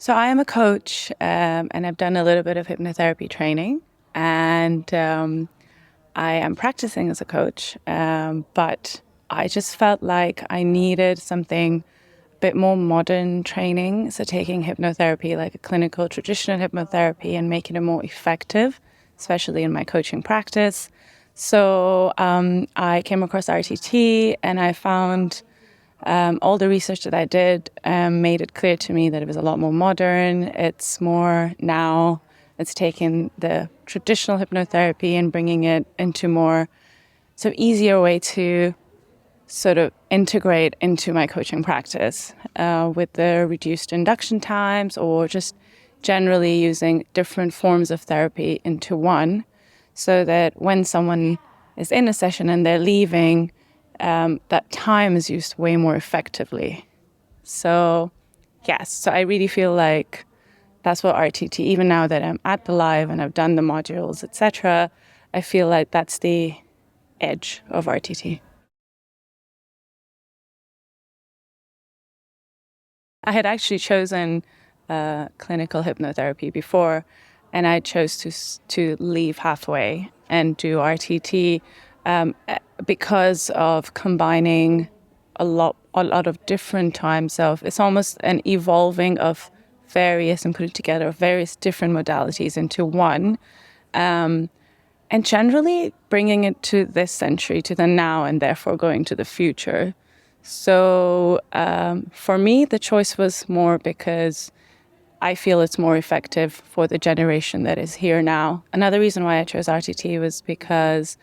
So I am a coach, and I've done a little bit of hypnotherapy training, and I am practicing as a coach, but I just felt like I needed something a bit more modern training. So taking hypnotherapy, like a clinical traditional hypnotherapy, and making it more effective, especially in my coaching practice. So I came across RTT, and I found all the research that I did made it clear to me that it was a lot more modern. It's more now, it's taking the traditional hypnotherapy and bringing it into more so easier way to sort of integrate into my coaching practice with the reduced induction times, or just generally using different forms of therapy into one, so that when someone is in a session and they're leaving, that time is used way more effectively. So, yes, so I really feel like that's what RTT, even now that I'm at the live and I've done the modules, etc., I feel like that's the edge of RTT. I had actually chosen clinical hypnotherapy before, and I chose to leave halfway and do RTT because of combining a lot of different times of, it's almost an evolving of various and putting together various different modalities into one, and generally bringing it to this century, to the now, and therefore going to the future. So for me, the choice was more because I feel it's more effective for the generation that is here now. Another reason why I chose RTT was because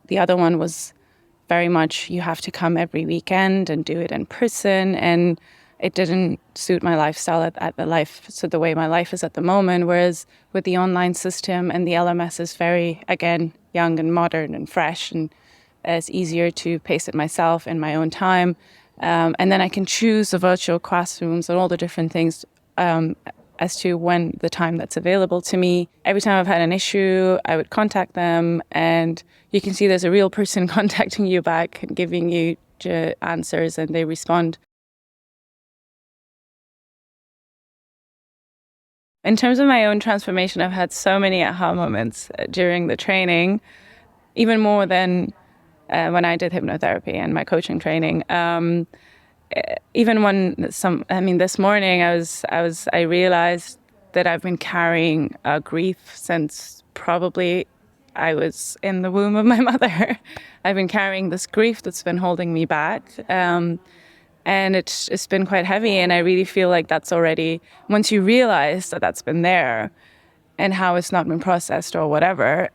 the other one was very much you have to come every weekend and do it in person, and it didn't suit my lifestyle at the life, so the way my life is at the moment. Whereas with the online system and the LMS is very, again, young and modern and fresh, and it's easier to pace it myself in my own time. And then I can choose the virtual classrooms and all the different things as to when the time that's available to me. Every time I've had an issue, I would contact them, and you can see there's a real person contacting you back and giving you answers, and they respond. In terms of my own transformation, I've had so many aha moments during the training, even more than when I did hypnotherapy and my coaching training. Even when this morning I realized that I've been carrying grief since probably I was in the womb of my mother. I've been carrying this grief that's been holding me back. And it's been quite heavy, and I really feel like that's already, once you realize that that's been there and how it's not been processed or whatever,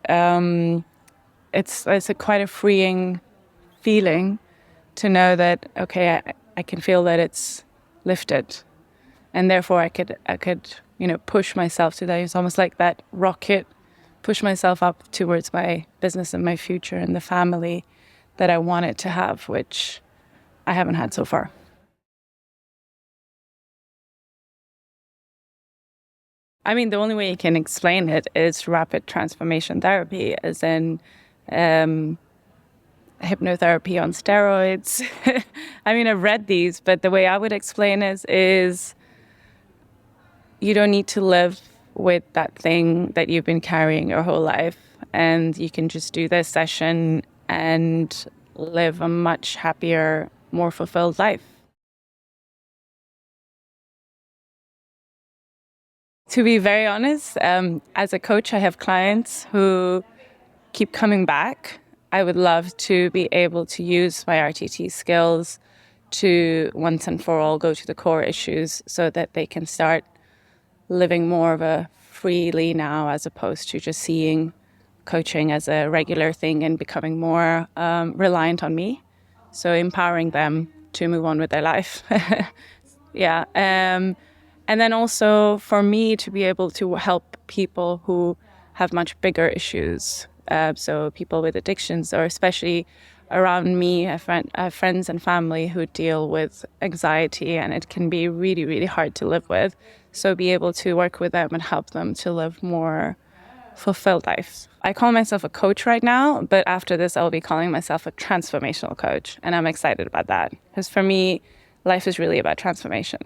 it's quite a freeing feeling to know that, okay, I can feel that it's lifted, and therefore I could push myself to that. It's almost like that rocket, push myself up towards my business and my future and the family that I wanted to have, which I haven't had so far. I mean, the only way you can explain it is rapid transformation therapy, as in hypnotherapy on steroids. I mean, I've read these, but the way I would explain it is you don't need to live with that thing that you've been carrying your whole life, and you can just do this session and live a much happier, more fulfilled life. To be very honest, as a coach, I have clients who keep coming back. I would love to be able to use my RTT skills to once and for all go to the core issues, so that they can start living more of a freely now, as opposed to just seeing coaching as a regular thing and becoming more reliant on me. So empowering them to move on with their life. Yeah. And then also for me to be able to help people who have much bigger issues. So people with addictions, or especially around me, I have friends and family who deal with anxiety, and it can be really, really hard to live with. So be able to work with them and help them to live more fulfilled lives. I call myself a coach right now, but after this, I'll be calling myself a transformational coach. And I'm excited about that, because for me, life is really about transformation.